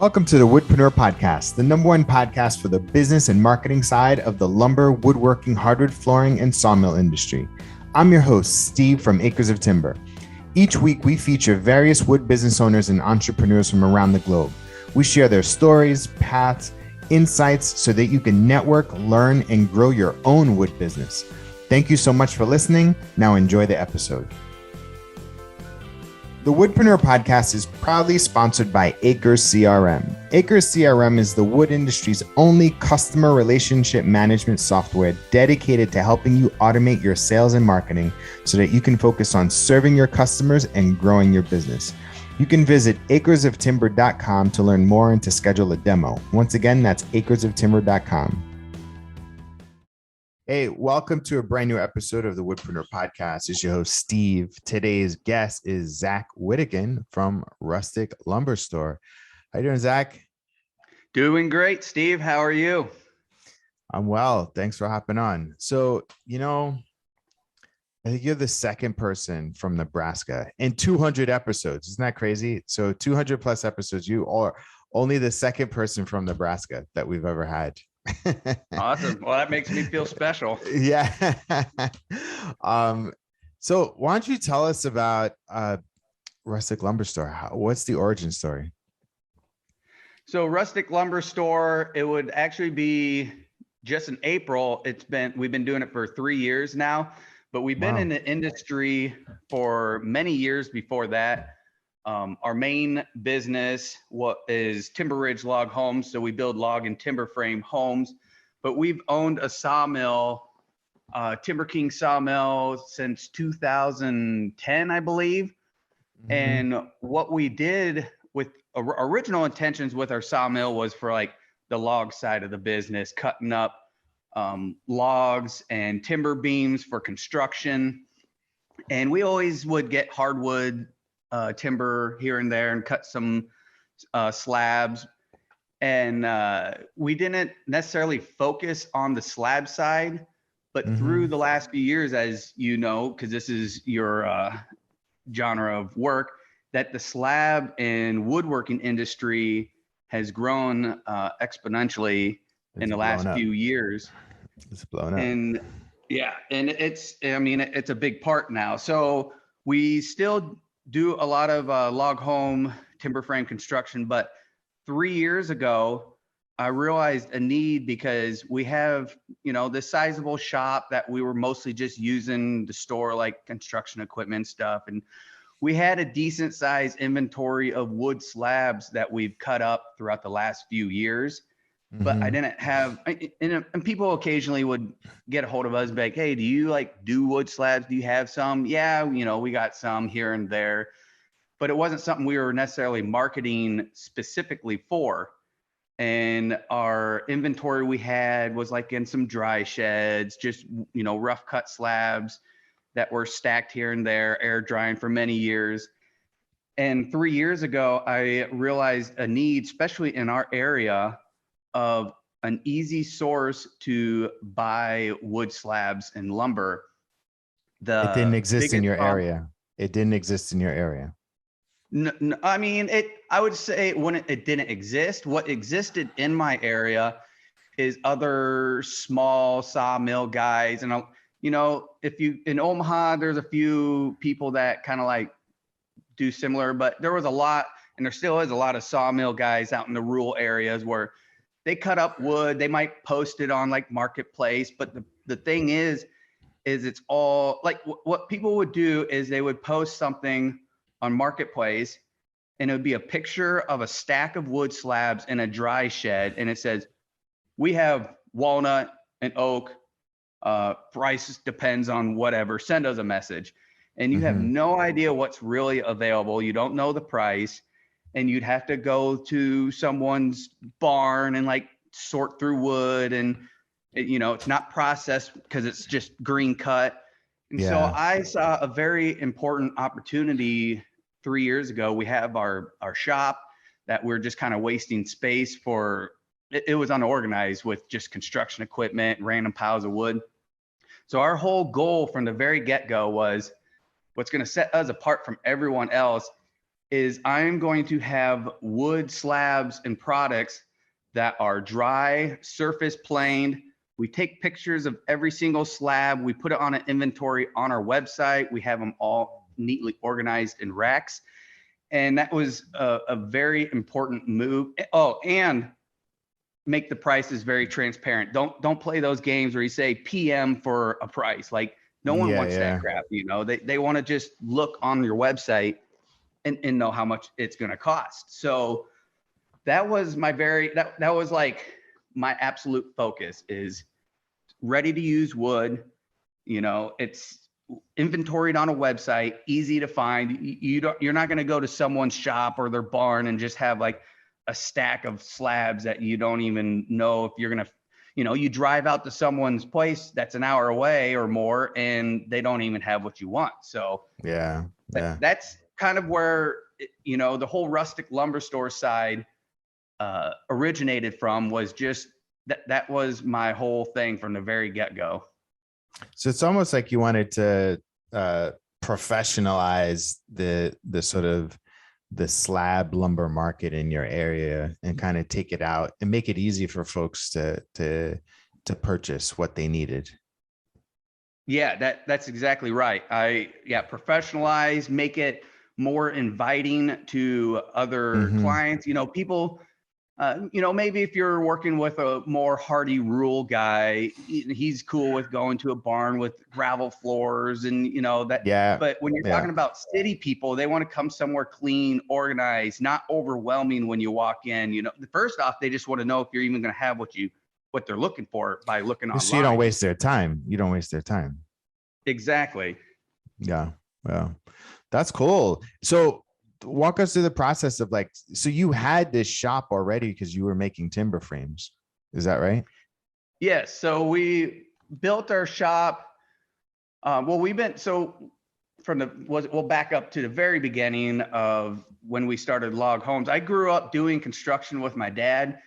Welcome to the Woodpreneur podcast, the #1 podcast for the business and marketing side of the lumber, woodworking, hardwood flooring, and sawmill industry. I'm your host, Steve from Acres of Timber. Each week, we feature various wood business owners and entrepreneurs from around the globe. We share their stories, paths, insights so that you can network, learn, and grow your own wood business. Thank you so much for listening. Now enjoy the episode. The Woodpreneur podcast is proudly sponsored by Acres CRM. Acres CRM is the wood industry's only customer relationship management software dedicated to helping you automate your sales and marketing so that you can focus on serving your customers and growing your business. You can visit acresoftimber.com to learn more and to schedule a demo. Once again, that's acresoftimber.com. Hey, welcome to a brand new episode of the Woodpreneur podcast. It's your host, Steve. Today's guest is Zach Wedekind from Rustic Lumber Store. How you doing, Zach? Doing great, Steve. How are you? I'm well. Thanks for hopping on. So, I think you're the second person from Nebraska in 200 episodes. Isn't that crazy? So 200 plus episodes, you are only the second person from Nebraska that we've ever had. Awesome. Well, that makes me feel special. Yeah. So why don't you tell us about Rustic Lumber Store? What's the origin story? So Rustic Lumber Store, it would actually be just in April. We've been doing it for 3 years now, but we've been in the industry for many years before that. Our main business is Timber Ridge Log Homes. So we build log and timber frame homes, but we've owned a sawmill, Timber King sawmill, since 2010, I believe. Mm-hmm. And what we did with original intentions with our sawmill was for like the log side of the business, cutting up logs and timber beams for construction. And we always would get hardwood timber here and there and cut some slabs. And we didn't necessarily focus on the slab side, but through the last few years, as you know, because this is your genre of work, that the slab and woodworking industry has grown exponentially in the last few years. It's blown up. And yeah, and it's a big part now. So we still do a lot of log home timber frame construction, but 3 years ago, I realized a need because we have, this sizable shop that we were mostly just using to store like construction equipment stuff. And we had a decent size inventory of wood slabs that we've cut up throughout the last few years. But I didn't have, and people occasionally would get a hold of us and be like, hey, do you do wood slabs? Do you have some? Yeah, we got some here and there, but it wasn't something we were necessarily marketing specifically for. And our inventory we had was like in some dry sheds, just, rough cut slabs that were stacked here and there, air drying for many years. And 3 years ago, I realized a need, especially in our area, of an easy source to buy wood slabs and lumber. It didn't exist in your area. It didn't exist in your area. No, I mean, I would say when it didn't exist, what existed in my area is other small sawmill guys. And, if you in Omaha, there's a few people that kind of do similar, but there was a lot, and there still is a lot of sawmill guys out in the rural areas where they cut up wood. They might post it on Marketplace, but the thing is it's all what people would do is they would post something on Marketplace, and it would be a picture of a stack of wood slabs in a dry shed, and it says, we have walnut and oak, price depends on whatever, send us a message. And you have no idea what's really available. You don't know the price. And you'd have to go to someone's barn and sort through wood, and it's not processed because it's just green cut. And so I saw a very important opportunity 3 years ago. We have our shop that we're just kind of wasting space for. It was unorganized with just construction equipment, random piles of wood. So our whole goal from the very get-go was what's going to set us apart from everyone else is I'm going to have wood slabs and products that are dry, surface planed. We take pictures of every single slab. We put it on an inventory on our website. We have them all neatly organized in racks. And that was a very important move. Oh, and make the prices very transparent. Don't play those games where you say PM for a price. Like no one wants that crap. You know, they want to just look on your website and know how much it's going to cost. So that was my that was like my absolute focus is ready to use wood. You know, it's inventoried on a website, easy to find. You're not going to go to someone's shop or their barn and just have like a stack of slabs that you don't even know if you're going to, you know, you drive out to someone's place that's an hour away or more and they don't even have what you want. So that's kind of where, you know, the whole Rustic lumber store side originated from, was just that was my whole thing from the very get-go. So it's almost like you wanted to professionalize the sort of the slab lumber market in your area and kind of take it out and make it easy for folks to purchase what they needed. Yeah, that's exactly right. Professionalize, make it more inviting to other clients. You know, people, you know, maybe if you're working with a more hardy rural guy, he's cool with going to a barn with gravel floors and, you know, that. Yeah. But when you're talking about city people, they want to come somewhere clean, organized, not overwhelming when you walk in. You know, first off, they just want to know if you're even going to have what they're looking for by looking online. So you don't waste their time. Exactly. Yeah. Well, that's cool. So walk us through the process of like, so you had this shop already because you were making timber frames. Is that right? Yes. So we built our shop. We'll back up to the very beginning of when we started Log Homes. I grew up doing construction with my dad.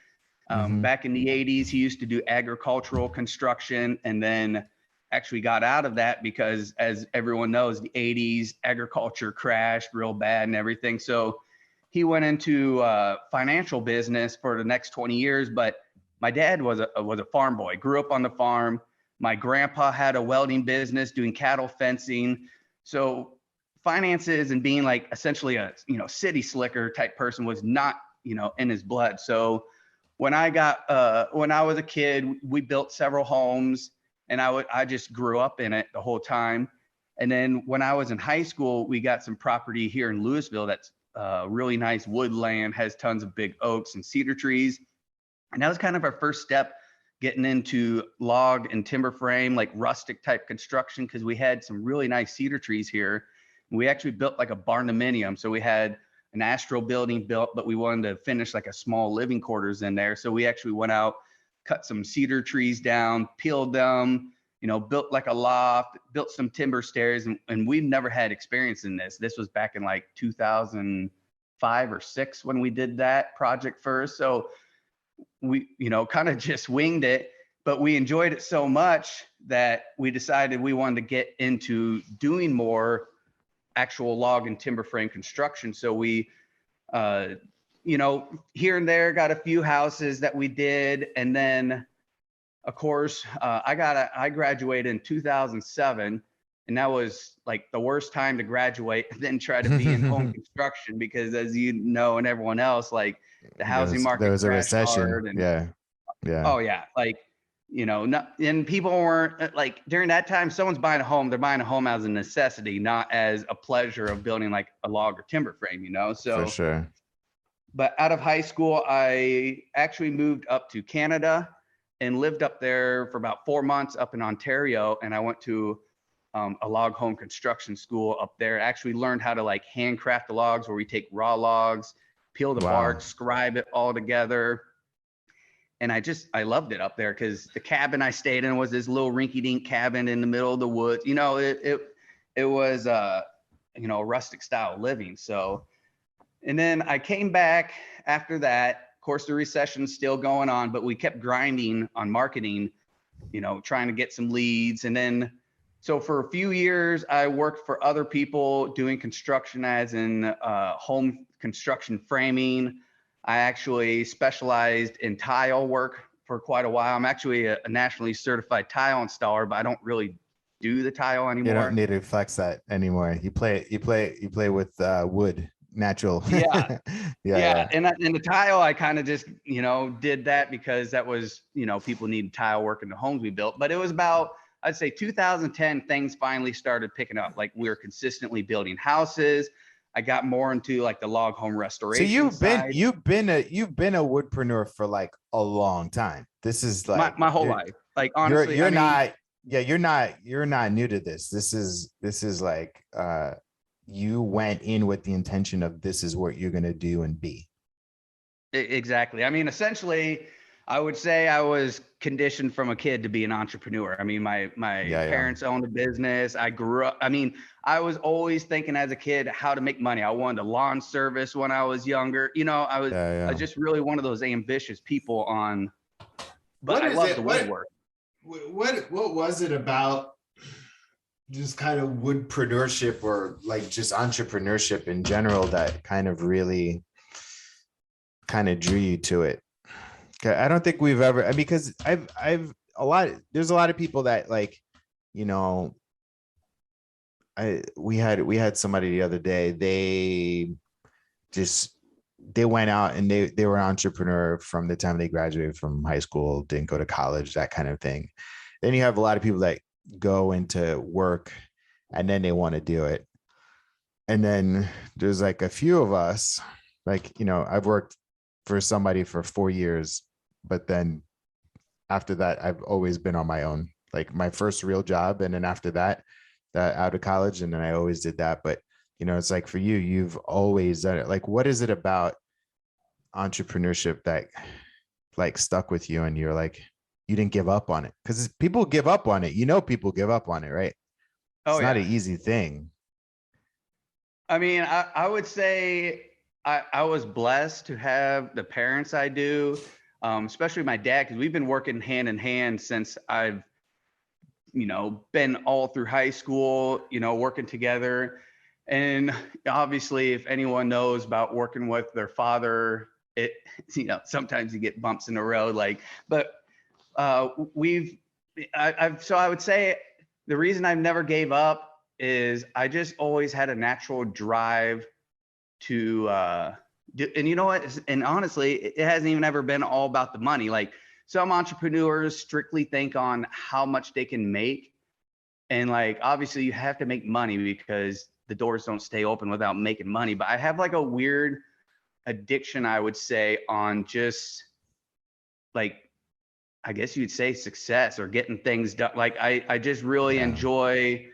Back in the 80s, he used to do agricultural construction and then actually got out of that because, as everyone knows, the 80s agriculture crashed real bad and everything. So he went into financial business for the next 20 years. But my dad was a farm boy, grew up on the farm. My grandpa had a welding business doing cattle fencing. So finances and being like essentially a, you know, city slicker type person was not, you know, in his blood. So when I was a kid, we built several homes. And I just grew up in it the whole time. And then when I was in high school, we got some property here in Louisville that's really nice woodland, has tons of big oaks and cedar trees. And that was kind of our first step getting into log and timber frame, like rustic type construction, because we had some really nice cedar trees here. And we actually built like a barndominium. So we had an astro building built, but we wanted to finish like a small living quarters in there. So we actually went out, cut some cedar trees down, peeled them, you know, built like a loft, built some timber stairs. And we've never had experience in this. This was back in like 2005 or 6 when we did that project first. So we, you know, kind of just winged it, but we enjoyed it so much that we decided we wanted to get into doing more actual log and timber frame construction. So we, you know, here and there got a few houses that we did. And then of course, I graduated in 2007, and that was like the worst time to graduate and then try to be in home construction, because as you know, and everyone else, like the housing market, there was a recession. Yeah. Oh yeah. Like, you know, and people weren't like, during that time, someone's buying a home, they're buying a home as a necessity, not as a pleasure of building like a log or timber frame, you know? So for sure. But out of high school, I actually moved up to Canada and lived up there for about 4 months up in Ontario. And I went to a log home construction school up there. I actually learned how to like handcraft the logs, where we take raw logs, peel the bark, scribe it all together. And I loved it up there, because the cabin I stayed in was this little rinky-dink cabin in the middle of the woods. You know, it was you know, a rustic style living. So, and then I came back after that. Of course, the recession's still going on, but we kept grinding on marketing, you know, trying to get some leads. And then So for a few years, I worked for other people doing construction, as in home construction framing. I actually specialized in tile work for quite a while. I'm actually a nationally certified tile installer, but I don't really do the tile You don't anymore. need to flex that anymore. You play with wood, natural. Yeah, Yeah. and the tile, I kind of just did that because that was people needed tile work in the homes we built. But it was about, I'd say 2010, things finally started picking up. Like we were consistently building houses. I got more into like the log home So restoration you've been side. a woodpreneur for like a long time. This is like My whole life. Like you're honestly, you're I mean, not yeah, you're not new to this. This is like you went in with the intention of this is what you're gonna do and be. exactly. I mean, essentially, I would say I was conditioned from a kid to be an entrepreneur. I mean, my Yeah, yeah. parents owned a business. I grew up. I mean, I was always thinking as a kid how to make money. I wanted a lawn service when I was younger. Yeah, I yeah. was just really one of those ambitious people on. But What I is love it? the What woodwork. what was it about just kind of woodpreneurship or like just entrepreneurship in general that kind of really kind of drew you to it? 'Kay, I don't think we've ever because I've there's a lot of people that like, you know, we had somebody the other day, just they went out and they were an entrepreneur from the time they graduated from high school, didn't go to college, that kind of thing. Then you have a lot of people that go into work and then they want to do it. And then there's like a few of us, like, I've worked for somebody for 4 years, but then after that, I've always been on my own. Like my first real job, and then after that, out of college, and then I always did that. But it's like for you, you've always done it. Like, what is it about entrepreneurship that like stuck with you, and you're like, you didn't give up on it? Because people give up on it. People give up on it, right? Oh It's not an yeah. easy thing. I mean, I would say I was blessed to have the parents I do, especially my dad, because we've been working hand in hand since I've been all through high school, working together. And obviously, if anyone knows about working with their father, it, sometimes you get bumps in the road. But we've, so I would say the reason I've never gave up is I just always had a natural drive to, and you know what? And honestly, it hasn't even ever been all about the money. Like some entrepreneurs strictly think on how much they can make. And like, obviously you have to make money because the doors don't stay open without making money. But I have like a weird addiction, I would say, on just like, I guess you'd say success or getting things done. Like I just really Yeah. enjoy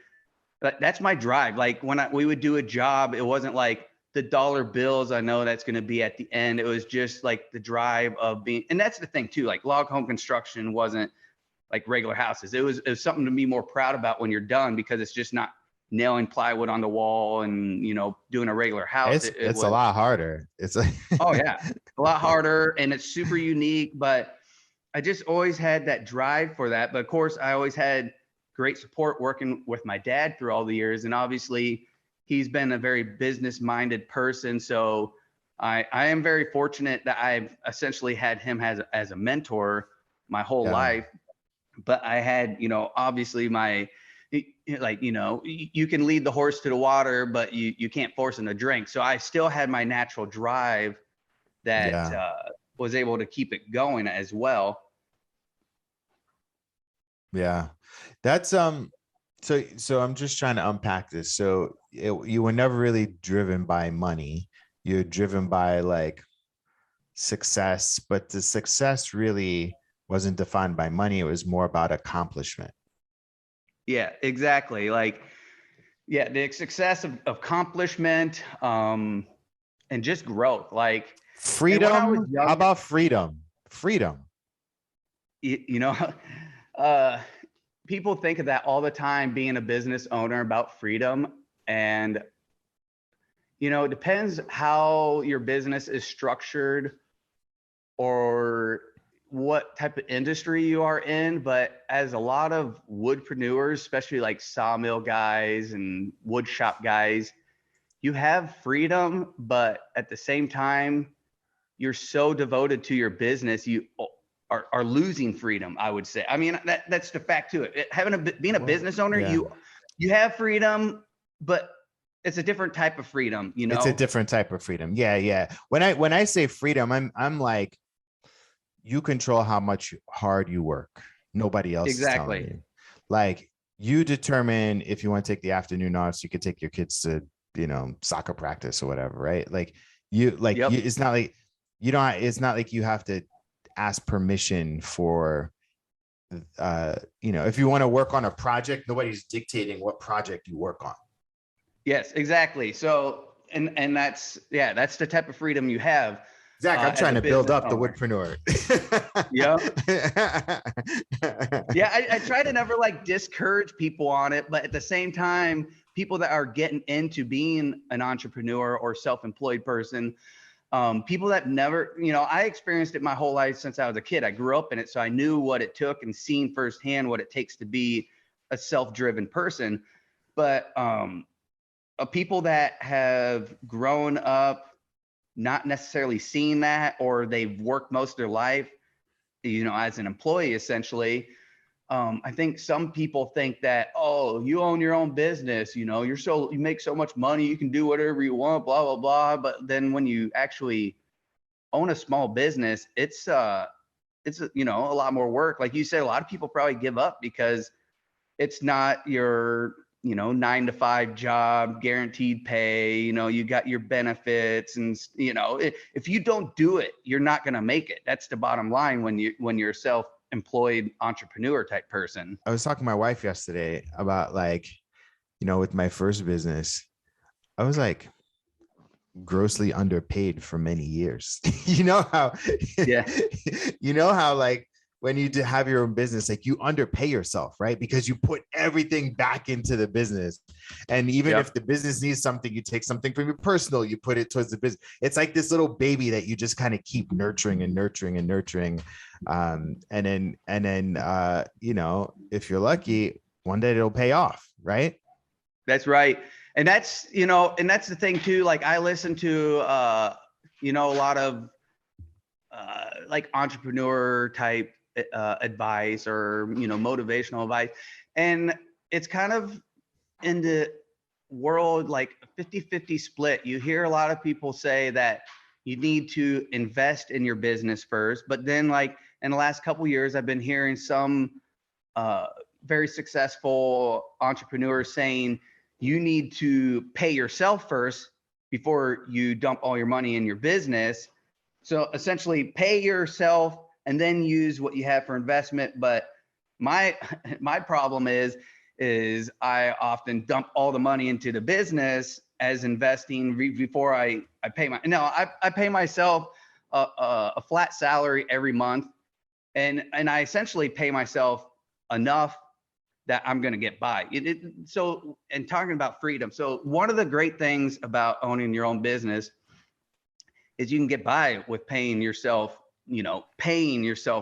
that's my drive. Like when we would do a job, it wasn't like the dollar bills I know that's going to be at the end. It was just like the drive of being, and that's the thing too, like log home construction wasn't like regular houses. It was something to be more proud about when you're done, because it's just not nailing plywood on the wall and, doing a regular house. It It's a was, lot harder. It's like oh yeah, a lot harder, and it's super unique, but I just always had that drive for that. But of course, I always had great support working with my dad through all the years. And obviously, he's been a very business minded person. So I am very fortunate that I've essentially had him as a mentor my whole yeah. life. But I had, obviously like, you can lead the horse to the water, but you can't force him to drink. So I still had my natural drive that Yeah. was able to keep it going as well. Yeah. That's so I'm just trying to unpack this. So you were never really driven by money. You're driven by like success, but the success really wasn't defined by money. It was more about accomplishment. Yeah, exactly. Like, yeah, the success of accomplishment, and just growth. Like, and when I was Freedom. How younger, about freedom? Freedom. you know, uh, people think of that all the time, being a business owner, about freedom. And, it depends how your business is structured, or what type of industry you are in, but as a lot of woodpreneurs, especially like sawmill guys and wood shop guys, you have freedom, but at the same time, you're so devoted to your business, you are losing freedom, I would say. I mean, that's the fact to it. Being a business owner, Yeah. you have freedom, but it's a different type of freedom, you know? It's a different type of freedom. Yeah, yeah. When I say freedom, I'm like, you control how much hard you work. Nobody else is telling Exactly. you. Like, you determine if you want to take the afternoon off, so you could take your kids to, soccer practice or whatever, right? Like Yep. it's not like it's not like you have to ask permission for, if you want to work on a project, nobody's dictating what project you work on. Yes, exactly. So, and that's the type of freedom you have. Zach, I'm As trying a to build business up the owner. Woodpreneur. Yeah, I try to never like discourage people on it, but at the same time, people that are getting into being an entrepreneur or self-employed person, people that never, I experienced it my whole life since I was a kid. I grew up in it, so I knew what it took and seen firsthand what it takes to be a self-driven person. But people that have grown up not necessarily seeing that, or they've worked most of their life, as an employee, essentially. I think some people think that, oh, you own your own business, you make so much money, you can do whatever you want, blah, blah, blah. But then when you actually own a small business, it's a lot more work. Like you said, a lot of people probably give up because it's not your 9 to 5 job, guaranteed pay. You got your benefits, and if you don't do it, you're not going to make it. That's the bottom line when you're a self-employed entrepreneur type person. I was talking to my wife yesterday about, like, with my first business, I was like grossly underpaid for many years. you know how Yeah. like, when you have your own business, like, you underpay yourself, right? Because you put everything back into the business. And even if the business needs something, you take something from your personal, you put it towards the business. It's like this little baby that you just kind of keep nurturing and nurturing and nurturing. And then, if you're lucky, one day it'll pay off, right? That's right. And that's the thing too. Like, I listen to, a lot of like entrepreneur type advice, or motivational advice, and it's kind of in the world like 50-50 split. You hear a lot of people say that you need to invest in your business first, but then, like, in the last couple of years, I've been hearing some very successful entrepreneurs saying you need to pay yourself first before you dump all your money in your business. So essentially, pay yourself and then use what you have for investment. But my problem is I often dump all the money into the business as investing before I pay I pay myself a flat salary every month, and I essentially pay myself enough that I'm going to get by. So, and talking about freedom. So one of the great things about owning your own business is you can get by with paying yourself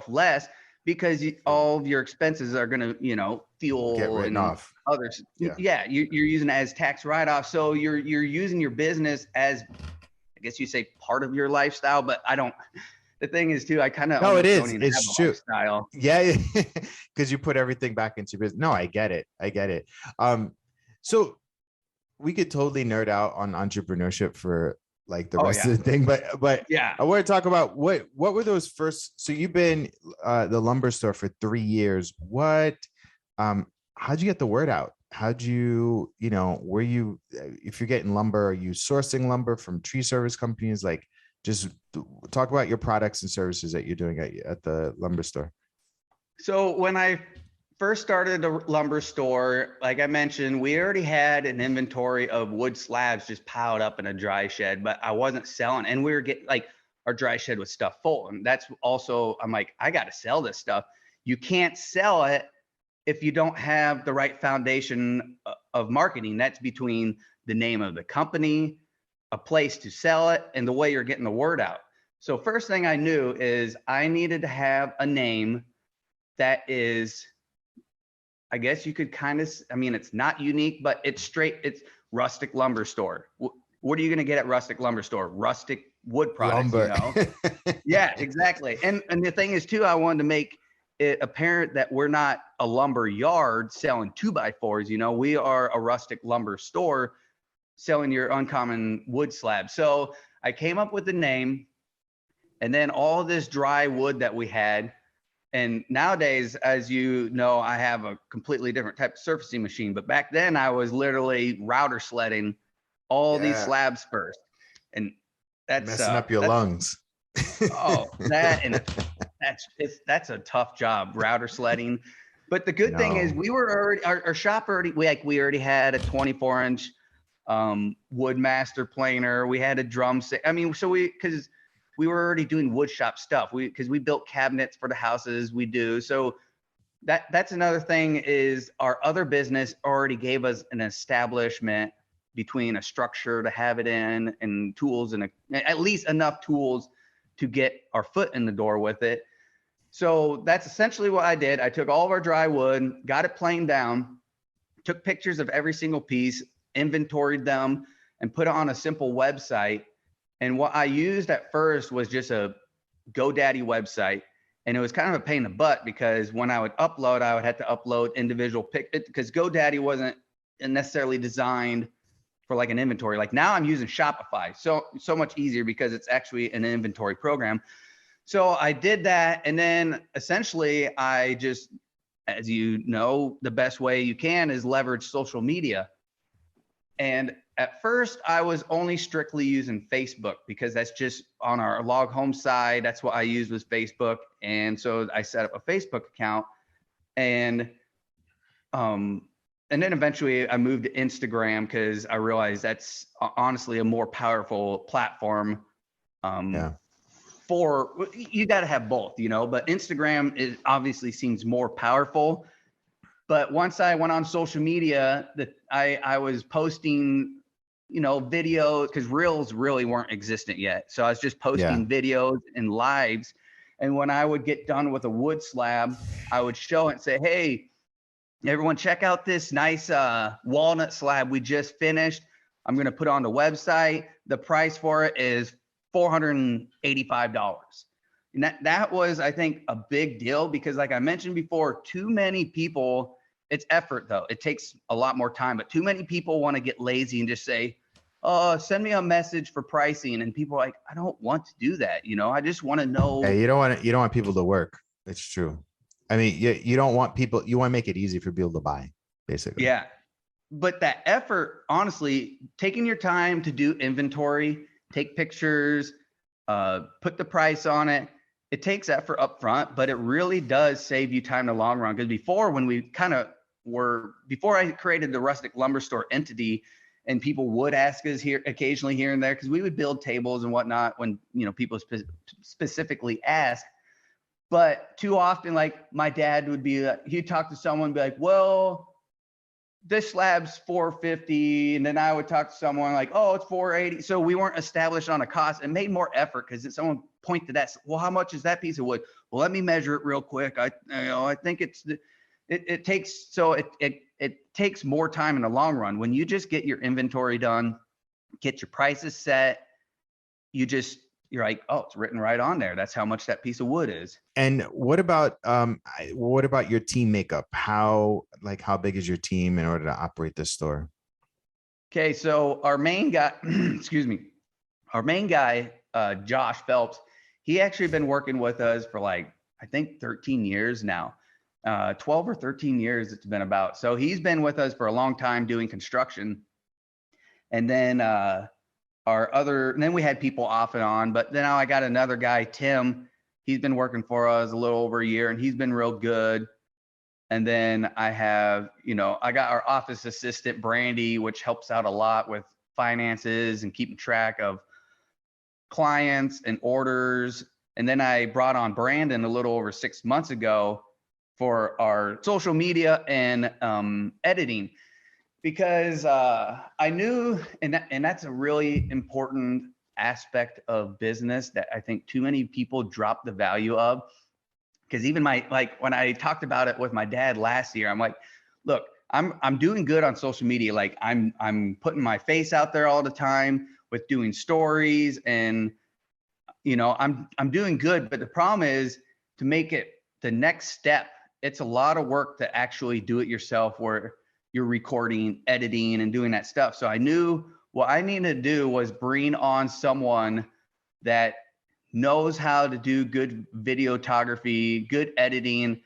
less, because all of your expenses are going to, fuel and off. others. Yeah. You're using it as tax write-off. So you're using your business as, I guess you say, part of your lifestyle, but the thing is too, I kind of it is. don't even It's have true. a lifestyle. Yeah, because you put everything back into business. No, I get it. So we could totally nerd out on entrepreneurship for like the rest of the thing, but yeah, I want to talk about what were those first. So you've been the lumber store for 3 years. How'd you get the word out? How'd you, were you, if you're getting lumber, are you sourcing lumber from tree service companies? Like, just talk about your products and services that you're doing at the lumber store. So when I first started a lumber store, like I mentioned, we already had an inventory of wood slabs just piled up in a dry shed, but I wasn't selling. And we were getting, like, our dry shed was stuffed full. And that's also, I'm like, I got to sell this stuff. You can't sell it if you don't have the right foundation of marketing. That's between the name of the company, a place to sell it, and the way you're getting the word out. So first thing I knew is I needed to have a name that is, I guess you could kind of, I mean, it's not unique, but it's Rustic Lumber Store. What are you going to get at Rustic Lumber Store? Rustic wood products, Lumber. you know? Yeah, exactly. And the thing is too, I wanted to make it apparent that we're not a lumber yard selling 2x4s, you know, we are a rustic lumber store selling your uncommon wood slabs. So I came up with the name, and then all this dry wood that we had. And nowadays, as you know, I have a completely different type of surfacing machine. But back then I was literally router sledding all these slabs first. And that's messing up your lungs. Oh, that's a tough job, router sledding. But the good thing is we were already, our shop already, we already had a 24-inch Woodmaster planer. We had a drum set. I mean, so because we were already doing wood shop stuff. Because we built cabinets for the houses we do. So that's another thing is our other business already gave us an establishment between a structure to have it in and tools and at least enough tools to get our foot in the door with it. So that's essentially what I did. I took all of our dry wood, got it planed down, took pictures of every single piece, inventoried them, and put it on a simple website. And what I used at first was just a GoDaddy website. And it was kind of a pain in the butt because when I would upload, I would have to upload individual pictures because GoDaddy wasn't necessarily designed for like an inventory. Like now I'm using Shopify. So much easier because it's actually an inventory program. So I did that. And then essentially I just, as you know, the best way you can is leverage social media. And at first I was only strictly using Facebook because that's just on our log home side. That's what I used was Facebook. And so I set up a Facebook account and then eventually I moved to Instagram because I realized that's honestly a more powerful platform. For you got to have both, you know, but Instagram obviously seems more powerful. But once I went on social media, that I was posting, you know, videos because reels really weren't existent yet. So I was just posting videos and lives. And when I would get done with a wood slab, I would show it and say, hey, everyone, check out this nice walnut slab we just finished. I'm going to put on the website. The price for it is $485. And that was, I think, a big deal because like I mentioned before, too many people, it's effort though. It takes a lot more time, but too many people want to get lazy and just say, oh, send me a message for pricing. And people are like, I don't want to do that. You know, I just want to know. Hey, you don't want people to work. It's true. I mean, you don't want people, you want to make it easy for people to buy, basically. Yeah. But that effort, honestly, taking your time to do inventory, take pictures, put the price on it. It takes effort up front, but it really does save you time in the long run. Because before, when we kind of before I created the Rustic Lumber Store entity, and people would ask us occasionally here and there, because we would build tables and whatnot when, you know, people specifically ask. But too often, like my dad would be, he'd talk to someone and be like, well, this slab's $450. And then I would talk to someone like, oh, it's $480. So we weren't established on a cost. It made more effort because someone pointed that, well, how much is that piece of wood? Well, let me measure it real quick. I think it takes more time in the long run. When you just get your inventory done, get your prices set, you're like, oh, it's written right on there. That's how much that piece of wood is. And what about your team makeup? How big is your team in order to operate this store? Okay, so our main guy, Josh Phelps, he actually been working with us for like, I think 13 years now, 12 or 13 years it's been about. So he's been with us for a long time doing construction. And then and then we had people off and on, but then I got another guy, Tim. He's been working for us a little over a year and he's been real good. And then I have, I got our office assistant, Brandy, which helps out a lot with finances and keeping track of clients and orders. And then I brought on Brandon a little over 6 months ago for our social media and editing, because I knew, and that's a really important aspect of business that I think too many people drop the value of. Because even when I talked about it with my dad last year, I'm like, look, I'm doing good on social media. Like I'm putting my face out there all the time with doing stories, and I'm doing good. But the problem is, to make it the next step, it's a lot of work to actually do it yourself, where you're recording, editing, and doing that stuff. So I knew what I needed to do was bring on someone that knows how to do good videography, good editing.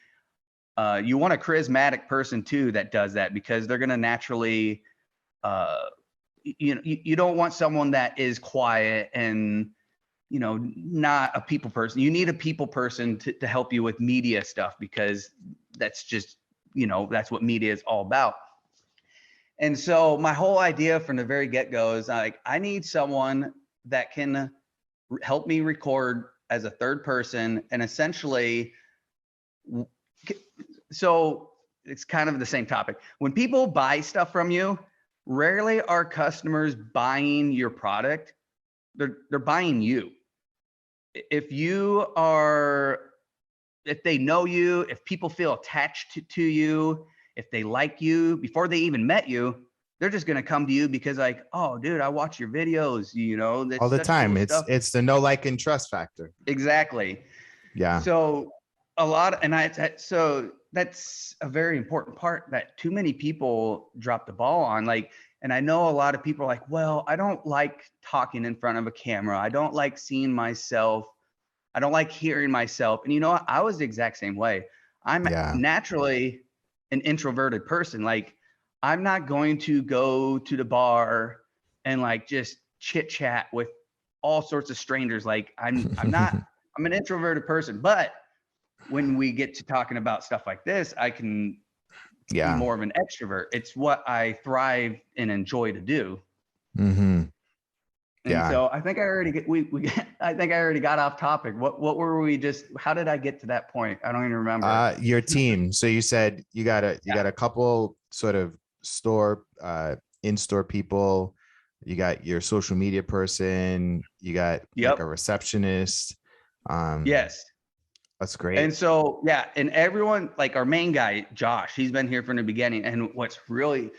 You want a charismatic person too that does that, because they're going to naturally, you don't want someone that is quiet and, not a people person. You need a people person to help you with media stuff, because that's just, that's what media is all about. And so my whole idea from the very get-go is like, I need someone that can help me record as a third person, and essentially, so it's kind of the same topic. When people buy stuff from you, rarely are customers buying your product. They're buying you. If they know you, if people feel attached to you, if they like you before they even met you, they're just going to come to you because like, oh dude, I watch your videos, all the time. Cool It's the know, like, and trust factor. Exactly. Yeah. So so that's a very important part that too many people drop the ball on. Like, and I know a lot of people are like, well, I don't like talking in front of a camera. I don't like seeing myself. I don't like hearing myself. And I was the exact same way. I'm naturally an introverted person. Like, I'm not going to go to the bar and like just chit chat with all sorts of strangers. Like I'm an introverted person, but when we get to talking about stuff like this, I can be more of an extrovert. It's what I thrive and enjoy to do. Mm-hmm. And so I think I already I think I already got off topic. What were we just, how did I get to that point? I don't even remember. Your team. So you said you got a couple sort of in-store people. You got your social media person. You got like a receptionist. Yes. That's great. And so, and everyone, like our main guy, Josh, he's been here from the beginning. And what's really,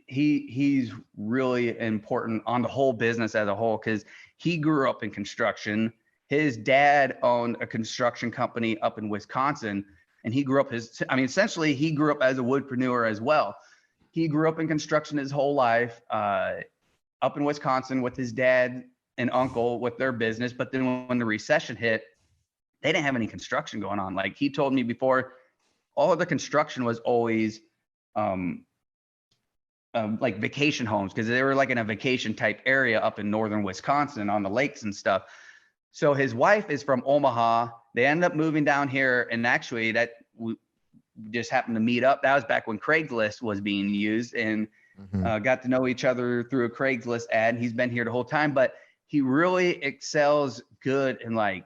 he's really important on the whole business as a whole, because he grew up in construction. His dad owned a construction company up in Wisconsin, and he grew up essentially he grew up as a woodpreneur as well. He grew up in construction his whole life, up in Wisconsin with his dad and uncle with their business. But then when the recession hit, they didn't have any construction going on. Like he told me before, all of the construction was always like vacation homes, because they were like in a vacation type area up in northern Wisconsin on the lakes and stuff. So his wife is from Omaha. They ended up moving down here, and actually that we just happened to meet up. That was back when Craigslist was being used, and got to know each other through a Craigslist ad. And he's been here the whole time, but he really excels good in like,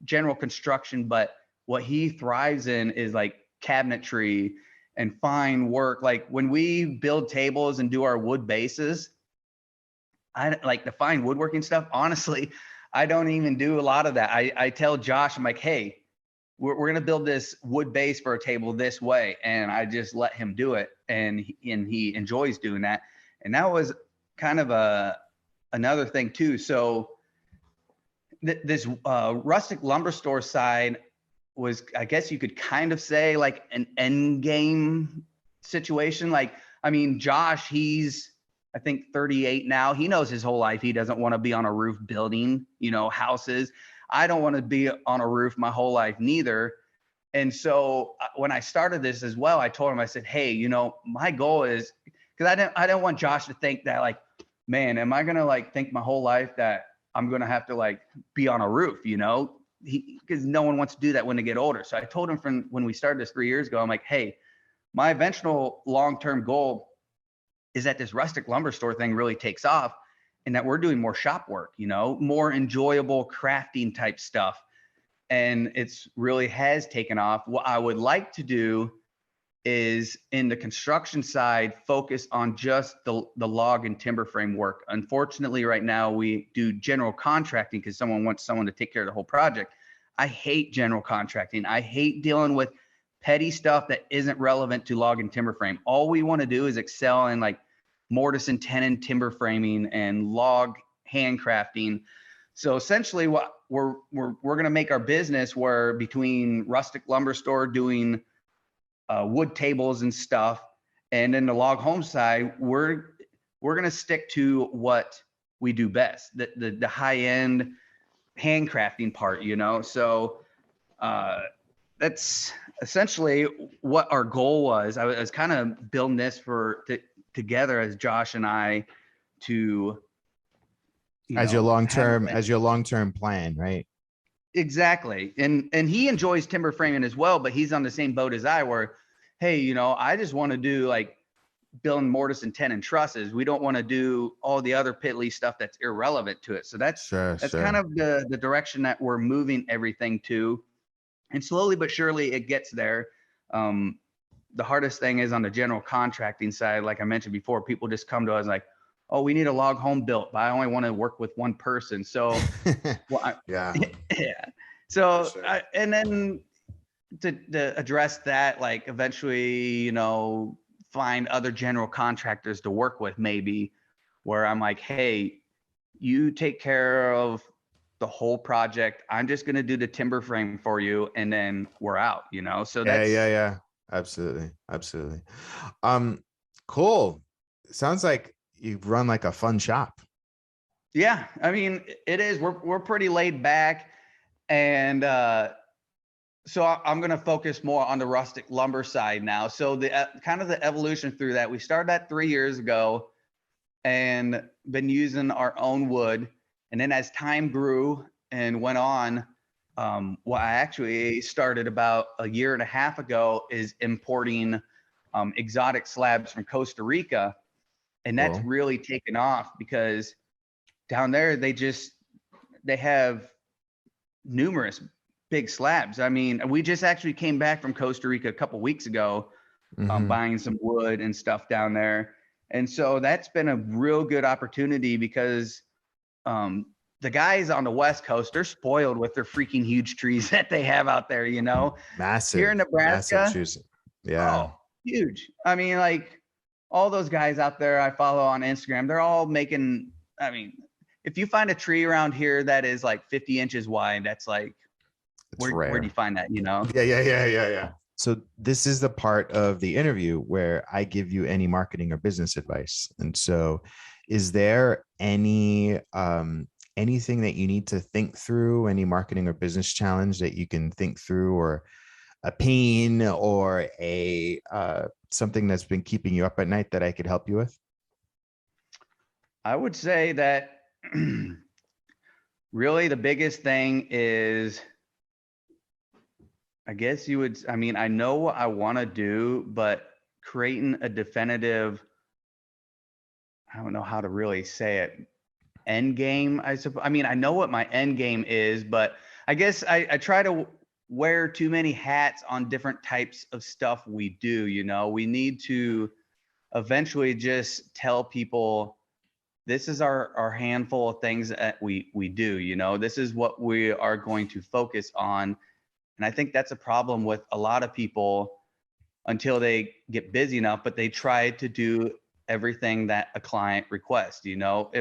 general construction. But what he thrives in is like cabinetry and fine work. Like when we build tables and do our wood bases, I like the fine woodworking stuff. Honestly, I don't even do a lot of that. I tell Josh, I'm like, hey, we're going to build this wood base for a table this way. And I just let him do it. And he enjoys doing that. And that was kind of another thing too. So this rustic lumber store side was, I guess you could kind of say, like an end game situation. Like, Josh, he's, I think 38 now. He knows his whole life he doesn't want to be on a roof building, houses. I don't want to be on a roof my whole life neither. And so when I started this as well, I told him, I said, hey, my goal is, because I didn't want Josh to think that like, man, am I going to like think my whole life that I'm going to have to like be on a roof, because no one wants to do that when they get older. So I told him from when we started this 3 years ago, I'm like, hey, my eventual long-term goal is that this rustic lumber store thing really takes off, and that we're doing more shop work, more enjoyable crafting type stuff. And it's really has taken off. What I would like to do is in the construction side, focused on just the log and timber frame work. Unfortunately, right now we do general contracting because someone wants someone to take care of the whole project. I hate general contracting. I hate dealing with petty stuff that isn't relevant to log and timber frame. All we want to do is excel in like mortise and tenon timber framing and log handcrafting. So essentially what we're going to make our business where between Rustic lumber store doing wood tables and stuff, and then the log home side, we're going to stick to what we do best, the high end handcrafting part, you know. So that's essentially what our goal was. I was kind of building this together as Josh and I to as your long-term plan, right? Exactly. And he enjoys timber framing as well, but he's on the same boat as I were. Hey, you know, I just want to do like building mortise and tenon trusses. We don't want to do all the other piddly stuff that's irrelevant to it. So that's kind of the direction that we're moving everything to. And slowly but surely it gets there. The hardest thing is on the general contracting side. Like I mentioned before, people just come to us like, oh, we need a log home built, but I only want to work with one person. So, yeah. So, sure. And then to address that, like eventually, you know, find other general contractors to work with, maybe where I'm like, hey, you take care of the whole project. I'm just going to do the timber frame for you. And then we're out, you know? So that's yeah. Absolutely. Cool. Sounds like you run like a fun shop. Yeah, I mean, it is. We're pretty laid back, and so I'm going to focus more on the rustic lumber side now. So the kind of the evolution through that, we started that 3 years ago, and been using our own wood. And then as time grew and went on, what I actually started about a year and a half ago is importing exotic slabs from Costa Rica. And that's really taken off because down there, they have numerous big slabs. I mean, we just actually came back from Costa Rica a couple weeks ago, buying some wood and stuff down there. And so that's been a real good opportunity because the guys on the West Coast, they're spoiled with their freaking huge trees that they have out there, you know? Massive. Here in Nebraska. Yeah. Oh, huge. I mean, like, all those guys out there I follow on Instagram, they're all making, I mean, if you find a tree around here that is like 50 inches wide, that's like, where do you find that, you know? Yeah. So this is the part of the interview where I give you any marketing or business advice. And so is there anything that you need to think through, any marketing or business challenge that you can think through, or a pain or a something that's been keeping you up at night that I could help you with? I would say that really the biggest thing is, I guess I mean, I know what I want to do, but creating a definitive, I don't know how to really say it, end game, I suppose. I mean, I know what my end game is, but I guess I try to wear too many hats on different types of stuff we do, you know. We need to eventually just tell people this is our handful of things that we do, you know. This is what we are going to focus on. And I think that's a problem with a lot of people until they get busy enough, but they try to do everything that a client requests, you know.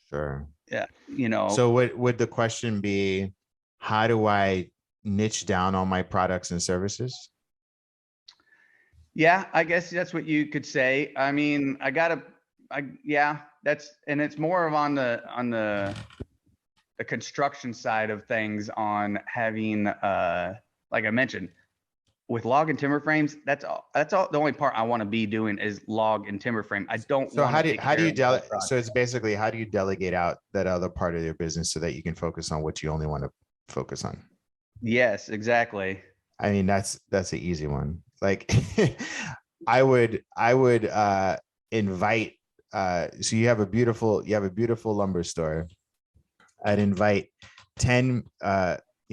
Sure. Yeah, you know. So would the question be, how do I niche down on my products and services? Yeah, I guess that's what you could say. I mean, it's more of on the construction side of things, on having like I mentioned with log and timber frames, that's all the only part I want to be doing is log and timber frame. I don't so want to how do you delegate? So it's basically, how do you delegate out that other part of your business so that you can focus on what you only want to focus on? Yes, exactly. I mean, that's an easy one. Like I would invite so you have a beautiful lumber store. I'd invite 10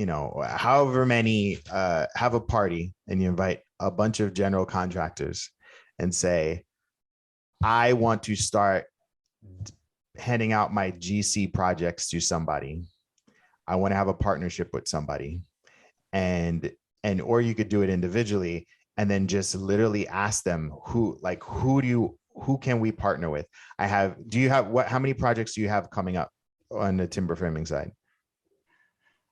however many, have a party and you invite a bunch of general contractors and say, I want to start handing out my GC projects to somebody. I want to have a partnership with somebody, or you could do it individually and then just literally ask them who can we partner with? How many projects do you have coming up on the timber framing side?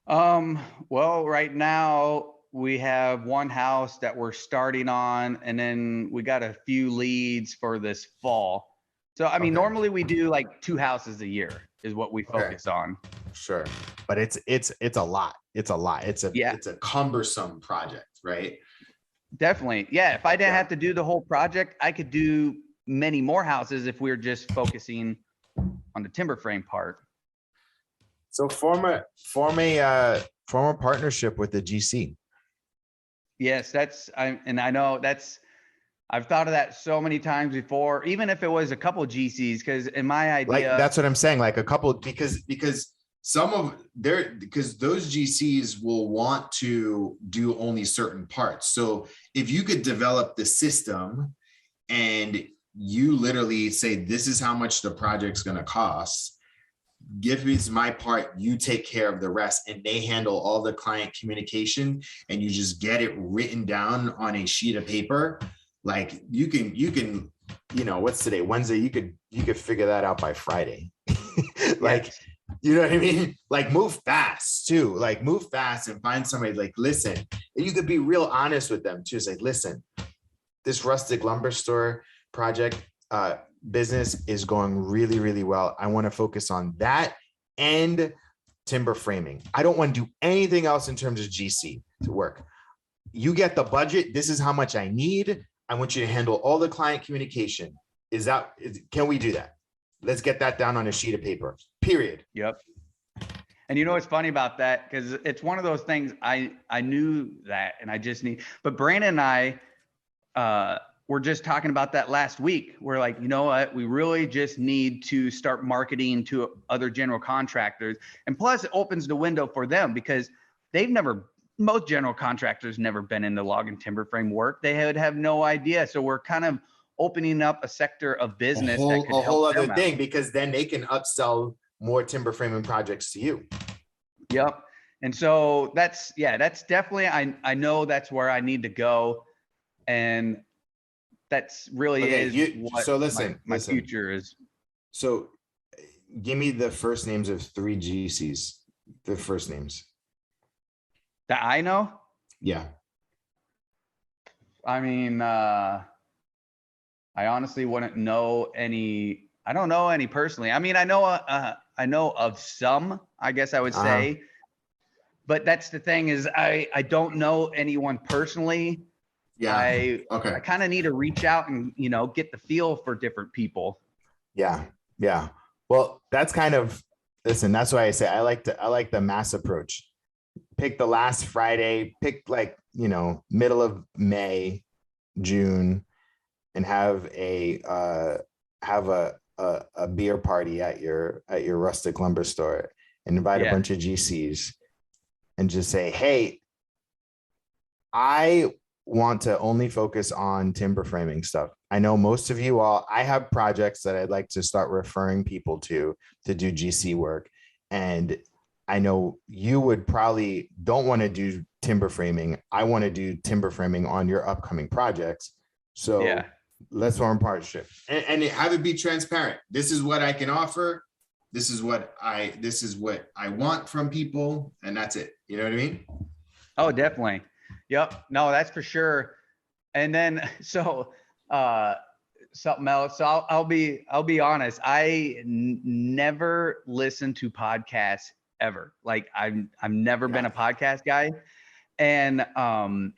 Well, right now we have one house that we're starting on, and then we got a few leads for this fall. So, I mean, normally we do like 2 houses a year is what we focus on. Sure. But it's a lot. It's a cumbersome project, right? Definitely. Yeah. If I didn't have to do the whole project, I could do many more houses if we were just focusing on the timber frame part. So form a partnership with the GC. Yes, I know I've thought of that so many times before, even if it was a couple of GCs, because in my idea, that's what I'm saying, like a couple, because those GCs will want to do only certain parts. So if you could develop the system and you literally say, this is how much the project's going to cost, give me my part, you take care of the rest, and they handle all the client communication, and you just get it written down on a sheet of paper. Like you can, what's today? Wednesday. You could figure that out by Friday. Like, you know what I mean? Like move fast too. Like move fast and find somebody, like, listen, and you could be real honest with them too. It's like, listen, this Rustic lumber store project, business is going really, really well. I want to focus on that and timber framing. I don't want to do anything else in terms of GC to work. You get the budget. This is how much I need. I want you to handle all the client communication. Can we do that? Let's get that down on a sheet of paper, period. Yep. And you know what's funny about that? Because it's one of those things I knew that, and I just but Brandon and I, we're just talking about that last week. We're like, you know what? We really just need to start marketing to other general contractors. And plus it opens the window for them, because most general contractors never been in the log and timber frame work. They would have no idea. So we're kind of opening up a sector of business a whole other thing, because then they can upsell more timber framing projects to you. Yep. And so that's definitely, I know that's where I need to go. And that's really my future is. So give me the first names of 3 GCs, the first names that I know. Yeah. I mean, I honestly wouldn't know any. I don't know any personally. I mean, I know of some, I guess I would say, but that's the thing is I don't know anyone personally. Yeah. I kind of need to reach out and, get the feel for different people. Yeah. Yeah. Well, that's that's why I say I like the mass approach. Pick the last Friday, pick middle of May, June, and have a beer party at your Rustic lumber store and invite a bunch of GCs and just say, hey, I want to only focus on timber framing stuff. I know most of you all, I have projects that I'd like to start referring people to do GC work. And I know you would probably don't want to do timber framing. I want to do timber framing on your upcoming projects. So let's form a partnership and have it be transparent. This is what I can offer. This is what I want from people. And that's it. You know what I mean? Oh, definitely. Yep. No, that's for sure. And then, something else. So I'll be honest. I never listened to podcasts ever. Like I've never been a podcast guy. And, I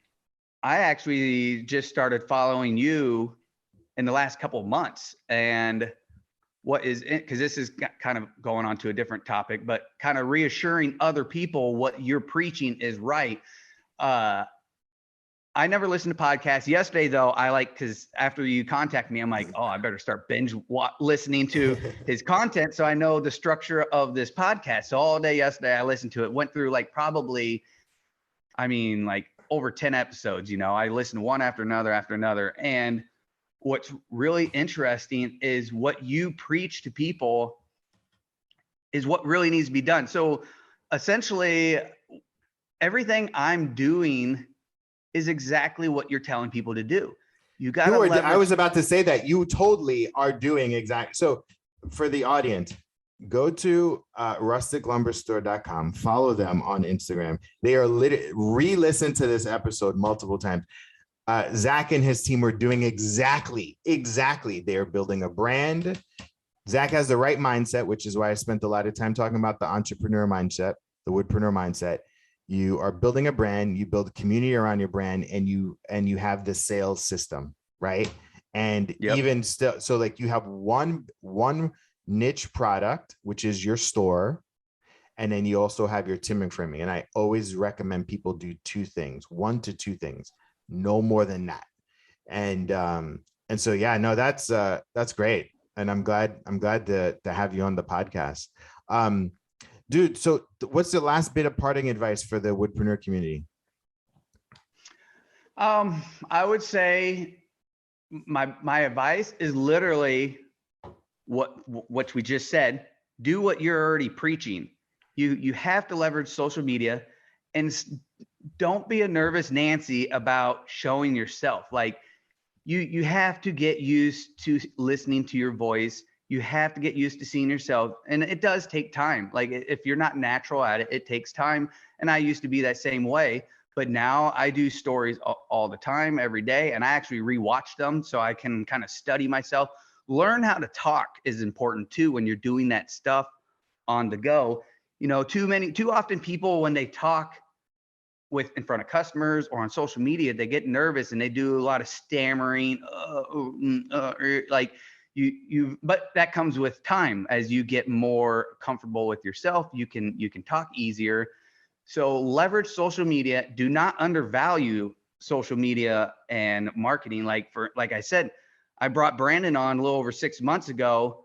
actually just started following you in the last couple of months. And because this is kind of going on to a different topic, but kind of reassuring other people what you're preaching is right. I I never listen to podcasts. Yesterday, though, because after you contact me, I'm like, oh, I better start listening to his content so I know the structure of this podcast. So all day yesterday, I listened to it, went through probably, over 10 episodes. I listened one after another. And what's really interesting is what you preach to people is what really needs to be done. So essentially, everything I'm doing is exactly what you're telling people to do. You got to leverage. I was about to say that you totally are doing exactly. So for the audience, go to rusticlumberstore.com, follow them on Instagram. They are re-listen to this episode multiple times. Zach and his team were doing exactly. They are building a brand. Zach has the right mindset, which is why I spent a lot of time talking about the entrepreneur mindset, the Woodpreneur mindset. You are building a brand, you build a community around your brand, and you have the sales system, right? And even still, so you have one niche product, which is your store, and then you also have your timber framing. And I always recommend people do 1 to 2 things, no more than that. And so no, that's great, and I'm glad to have you on the podcast. Dude, so what's the last bit of parting advice for the Woodpreneur community? I would say my advice is literally what we just said. Do what you're already preaching. You have to leverage social media, and don't be a nervous Nancy about showing yourself. You have to get used to listening to your voice. You have to get used to seeing yourself. And it does take time. If you're not natural at it, it takes time. And I used to be that same way, but now I do stories all the time, every day. And I actually rewatch them so I can kind of study myself. Learn how to talk is important too when you're doing that stuff on the go. Too often people, when they talk in front of customers or on social media, they get nervous and they do a lot of stammering, but that comes with time. As you get more comfortable with yourself, you can talk easier. So leverage social media. Do not undervalue social media and marketing. Like I said, I brought Brandon on a little over 6 months ago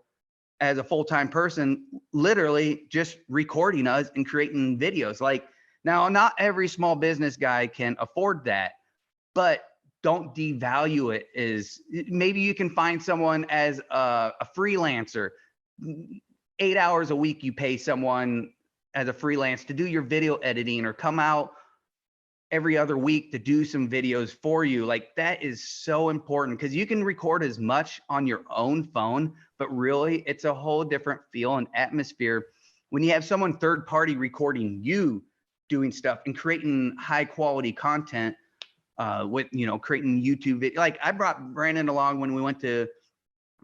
as a full-time person, literally just recording us and creating videos. Now, not every small business guy can afford that, but don't devalue it. Maybe you can find someone as a freelancer. 8 hours a week, you pay someone as a freelance to do your video editing, or come out every other week to do some videos for you. That is so important, because you can record as much on your own phone, but really it's a whole different feel and atmosphere when you have someone third party recording you doing stuff and creating high quality content. With creating YouTube video. I brought Brandon along when we went to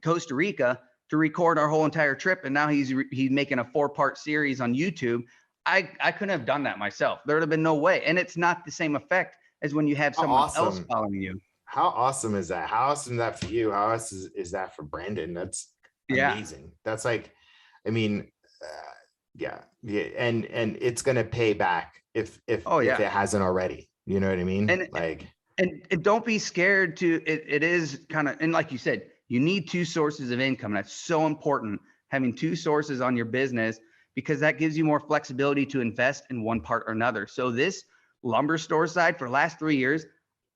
Costa Rica to record our whole entire trip, and now he's making a 4-part series on YouTube. I couldn't have done that myself. There would have been no way, and it's not the same effect as when you have someone else following you. How awesome is that? How awesome is that for you? How awesome is that for Brandon? That's amazing. That's and it's gonna pay back if it hasn't already. You know what I mean? And don't be scared to it is kind of, and like you said, you need 2 sources of income. That's so important, having 2 sources on your business, because that gives you more flexibility to invest in one part or another. So this lumber store side, for the last 3 years,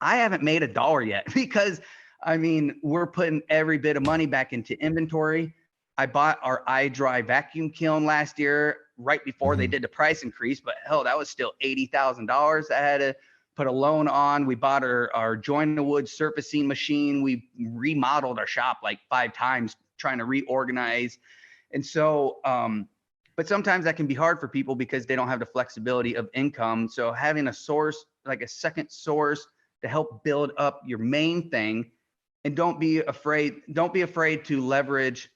I haven't made $1 yet, because we're putting every bit of money back into inventory. I bought our iDry vacuum kiln last year, right before they did the price increase, but hell, that was still $80,000. I had to put a loan on. We bought our joint of wood surfacing machine. We remodeled our shop 5 times, trying to reorganize. And so, but sometimes that can be hard for people because they don't have the flexibility of income. So having a source, a second source to help build up your main thing, and don't be afraid to leverage,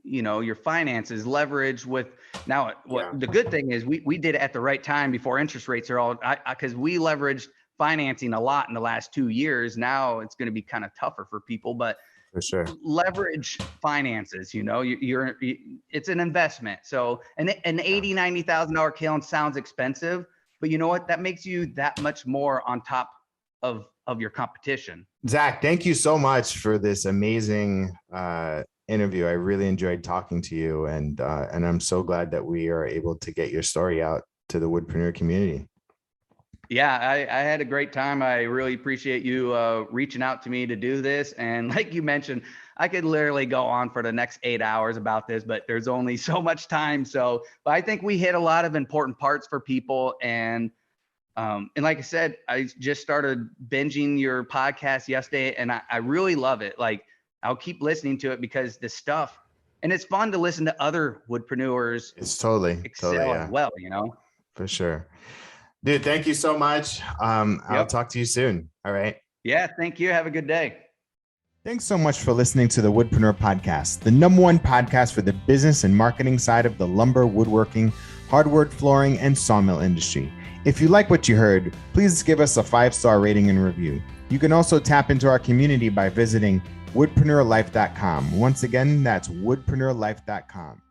your finances. Leverage with the good thing is we did it at the right time before interest rates are all, because we leveraged financing a lot in the last 2 years. Now it's going to be kind of tougher for people, but for sure, leverage finances. It's an investment. So an $80,000-$90,000 kiln sounds expensive, but you know what? That makes you that much more on top of your competition. Zach, thank you so much for this amazing interview. I really enjoyed talking to you, and I'm so glad that we are able to get your story out to the Woodpreneur community. Yeah, I had a great time. I really appreciate you reaching out to me to do this. And like you mentioned, I could literally go on for the next 8 hours about this, but there's only so much time. But I think we hit a lot of important parts for people. And like I said, I just started binging your podcast yesterday, and I really love it. Like, I'll keep listening to it because the stuff, and it's fun to listen to other woodpreneurs. It's totally as well, you know? For sure. Dude, thank you so much. I'll talk to you soon. All right. Yeah, thank you. Have a good day. Thanks so much for listening to the Woodpreneur Podcast, the #1 podcast for the business and marketing side of the lumber, woodworking, hardwood flooring, and sawmill industry. If you like what you heard, please give us a 5-star rating and review. You can also tap into our community by visiting woodpreneurlife.com. Once again, that's woodpreneurlife.com.